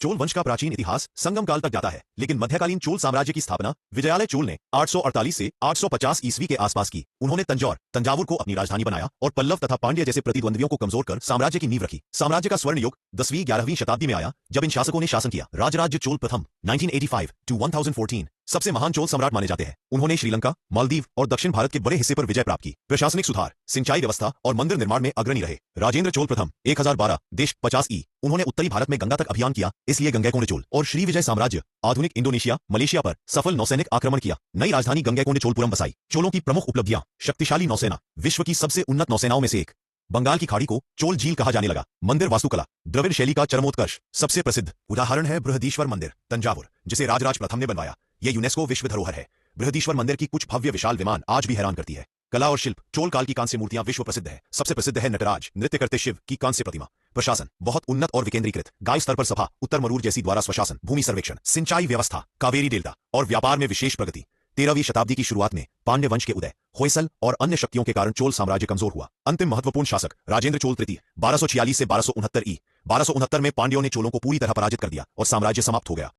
चोल वंश का प्राचीन इतिहास संगम काल तक जाता है, लेकिन मध्यकालीन चोल साम्राज्य की स्थापना विजयालय चोल ने 848 से 850 ईस्वी के आसपास की। उन्होंने तंजावुर को अपनी राजधानी बनाया और पल्लव तथा पांड्य जैसे प्रतिद्वंद्वियों को कमजोर कर साम्राज्य की नींव रखी। साम्राज्य का स्वर्ण युग 10वीं-11वीं शताब्दी में आया, जब इन शासकों ने शासन किया। राजराज्य चोल प्रथम 1985 to 1014 सबसे महान चोल सम्राट माने जाते हैं। उन्होंने श्रीलंका, मालदीव और दक्षिण भारत के बड़े हिस्से पर विजय प्राप्त की। प्रशासनिक सुधार, सिंचाई व्यवस्था और मंदिर निर्माण में अग्रणी रहे। राजेंद्र चोल प्रथम 1012 देश 50 ई। उन्होंने उत्तरी भारत में गंगा तक अभियान किया, इसलिए गंगैकोंड चोल। और श्री विजय साम्राज्य आधुनिक इंडोनेशिया, मलेशिया पर सफल नौसैनिक आक्रमण किया। नई राजधानी गंगैकोंड चोलपुरम बसाई। चोलों की प्रमुख उपलब्धियां, शक्तिशाली नौसेना, विश्व की सबसे उन्नत नौसेनाओं में से एक। बंगाल की खाड़ी को चोल झील कहा जाने लगा। मंदिर वास्तुकला, द्रविड़ शैली का चरमोत्कर्ष। सबसे प्रसिद्ध उदाहरण है बृहदीश्वर मंदिर, तंजावुर, जिसे राजराज प्रथम ने बनवाया। यह यूनेस्को विश्व धरोहर है। बृहदीश्वर मंदिर की कुछ भव्य विशाल विमान आज भी हैरान करती है। कला और शिल्प, चोल काल की कांस्य मूर्तियां विश्व प्रसिद्ध है। सबसे प्रसिद्ध है नटराज, नृत्य करते शिव की कांस्य प्रतिमा। प्रशासन बहुत उन्नत और विकेंद्रीकृत। गाय स्तर पर सभा, उत्तर मरूर जैसी द्वारा स्वशासन। भूमि सर्वेक्षण, सिंचाई व्यवस्था, कावेरी डेल्टा और व्यापार में विशेष प्रगति। 13वीं शताब्दी की शुरुआत में पांड्य वंश के उदय, होयसल और अन्य शक्तियों के कारण चोल साम्राज्य कमजोर हुआ। अंतिम महत्वपूर्ण शासक राजेंद्र चोल तृतीय 1246 से 1269 ई। 1269 में पांड्यों ने चोलों को पूरी तरह पराजित कर दिया और साम्राज्य समाप्त हो गया।